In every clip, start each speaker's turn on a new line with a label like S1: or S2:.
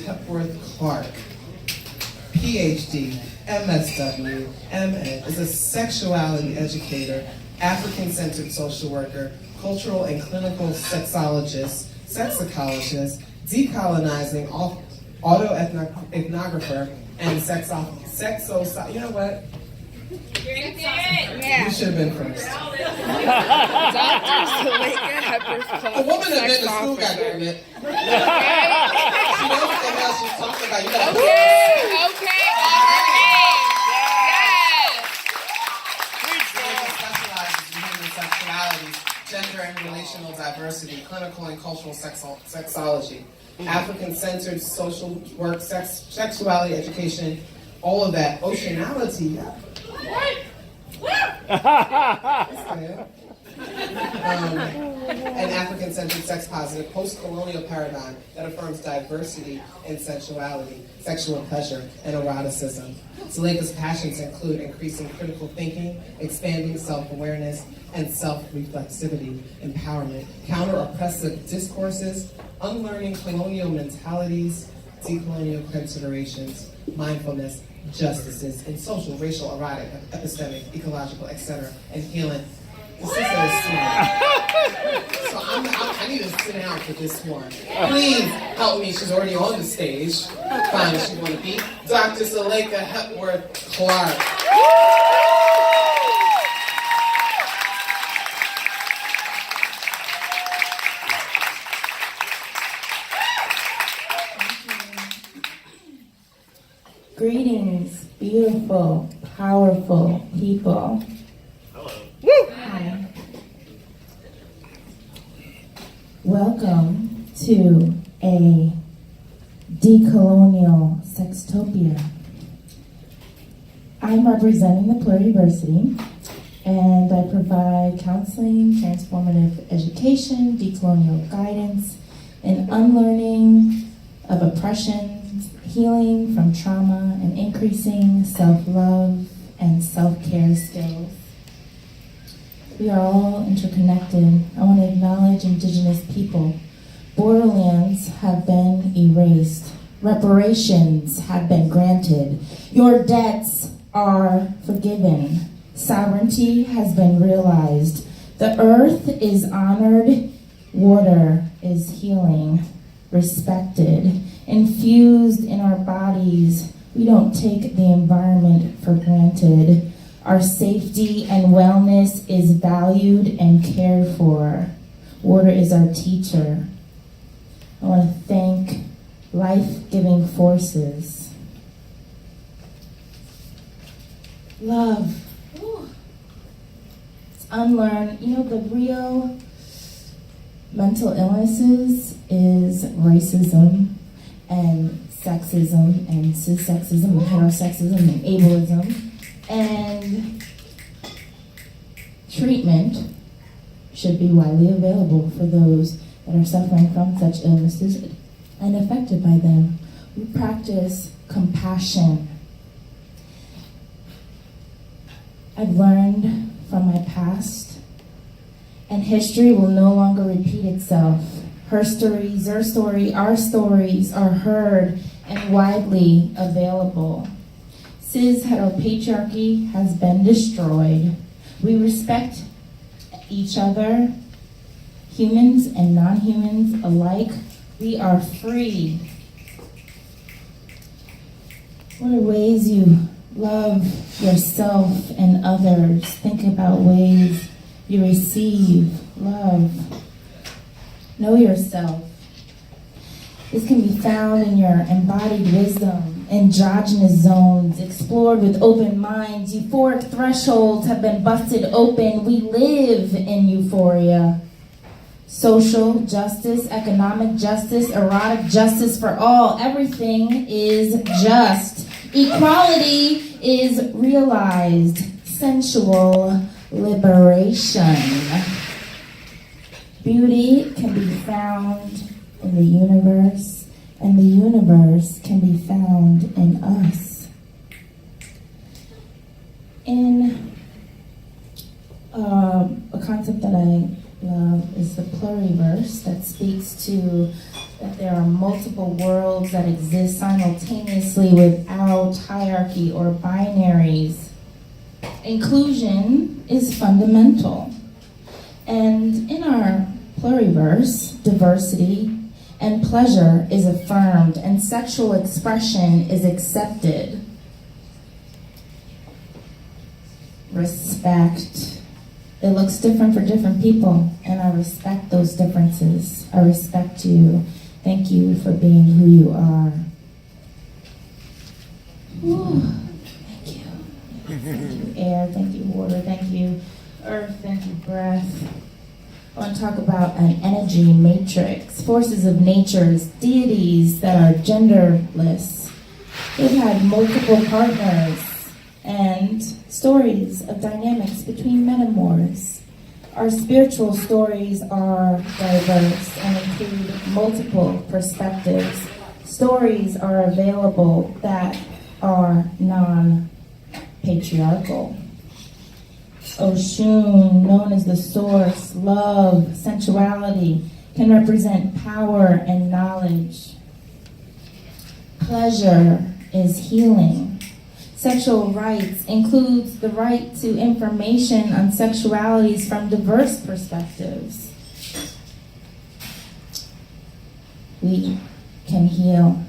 S1: Hepworth Clarke, PhD, MSW, MA, is a sexuality educator, African-centered social worker, cultural and clinical sexologist, sex psychologist, decolonizing autoethnographer, and sexo. You know what?
S2: Yeah.
S1: You should have been first.
S2: Dr.Zelaika Hepworth Clarke.
S1: A woman that been to school, goddammit. She knows what the hell she's talking about. You gotta
S2: Okay.
S1: specializes in human sexualities, gender and relational diversity, clinical and cultural sexology, African-centered social work, sexuality education, all of that. Oceanality. An African-centered, sex-positive, post-colonial paradigm that affirms diversity in sexuality, sexual pleasure, and eroticism. Zelaika's passions include increasing critical thinking, expanding self-awareness, and self-reflexivity, empowerment, counter-oppressive discourses, unlearning colonial mentalities, decolonial considerations, mindfulness, justices, in social, racial, erotic, epistemic, ecological, etc., and healing. This is a so I need to sit down for this one. Please help me. She's already on the stage. Fine if she want to be. Dr.Zelaika Hepworth Clarke.
S3: Greetings, beautiful, powerful people.
S4: Hello.
S3: Hi. Welcome to a decolonial sextopia. I'm representing the pluriversity, and I provide counseling, transformative education, decolonial guidance, and unlearning of oppression, healing from trauma, and increasing self-love and self-care skills. We are all interconnected. I want to acknowledge Indigenous people. Borderlands have been erased. Reparations have been granted. Your debts are forgiven. Sovereignty has been realized. The earth is honored. Water is healing, respected, infused in our bodies. We don't take the environment for granted. Our safety and wellness is valued and cared for. Water is our teacher. I want to thank life-giving forces. Love. Ooh. It's unlearned. You know, the real mental illnesses is racism and sexism and cissexism and heterosexism and ableism. And treatment should be widely available for those that are suffering from such illnesses and affected by them. We practice compassion. I've learned from my past, and history will no longer repeat itself. Her stories, their story, our stories are heard and widely available. Cis heteropatriarchy has been destroyed. We respect each other, humans and non-humans alike. We are free. What are ways you love yourself and others? Think about ways you receive love. Know yourself. This can be found in your embodied wisdom, androgynous zones, explored with open minds. Euphoric thresholds have been busted open. We live in euphoria. Social justice, economic justice, erotic justice for all. Everything is just. Equality is realized. Sensual liberation. Beauty can be found in the universe, and the universe can be found in us. In a concept that I love is the pluriverse, that speaks to that there there are multiple worlds that exist simultaneously without hierarchy or binaries. Inclusion is fundamental. And in our pluriverse, diversity and pleasure is affirmed and sexual expression is accepted. Respect. It looks different for different people, and I respect those differences. I respect you. Thank you for being who you are. Whew. Thank you. Thank you, air. Thank you, water. Thank you, earth. Thank you, breath. I want to talk about an energy matrix, forces of nature, deities that are genderless. They've had multiple partners and stories of dynamics between metamors. Our spiritual stories are diverse and include multiple perspectives. Stories are available that are non-patriarchal. Oshun, known as the source, love, sensuality, can represent power and knowledge. Pleasure is healing. Sexual rights includes the right to information on sexualities from diverse perspectives. We can heal.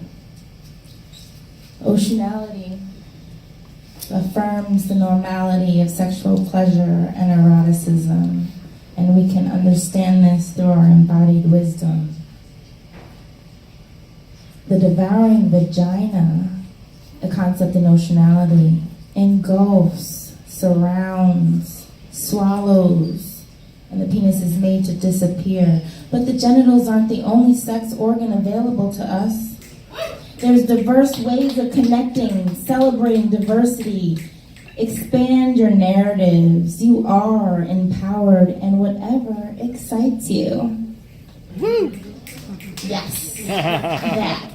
S3: Oceanality affirms the normality of sexual pleasure and eroticism, and we can understand this through our embodied wisdom. The devouring vagina, a concept in oceanality, engulfs, surrounds, swallows, and the penis is made to disappear. But the genitals aren't the only sex organ available to us. There's diverse ways of connecting, celebrating diversity. Expand your narratives. You are empowered, and whatever excites you.
S2: Woo!
S3: Yes, that.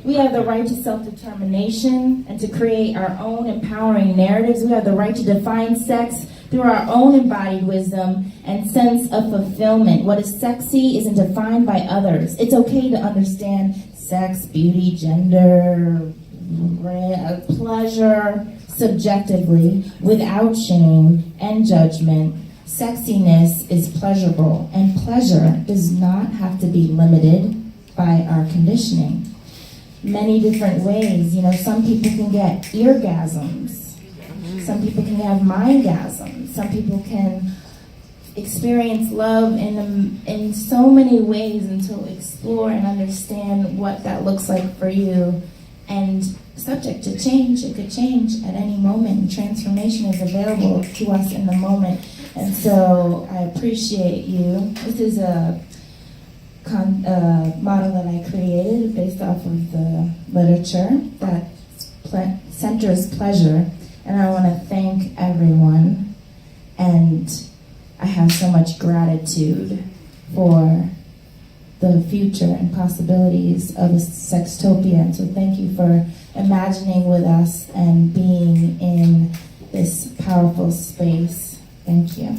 S3: We have the right to self-determination and to create our own empowering narratives. We have the right to define sex through our own embodied wisdom and sense of fulfillment. What is sexy isn't defined by others. It's okay to understand sex, beauty, gender, pleasure subjectively without shame and judgment. Sexiness is pleasurable, and pleasure does not have to be limited by our conditioning. Many different ways. Some people can get eargasms. Some people can have mindgasms. Some people can experience love in so many ways, and to explore and understand what that looks like for you. And subject to change, it could change at any moment. And transformation is available to us in the moment. And so I appreciate you. This is a model that I created based off of the literature that centers pleasure, and I want to thank everyone, and I have so much gratitude for the future and possibilities of a sextopia, and so thank you for imagining with us and being in this powerful space. Thank you.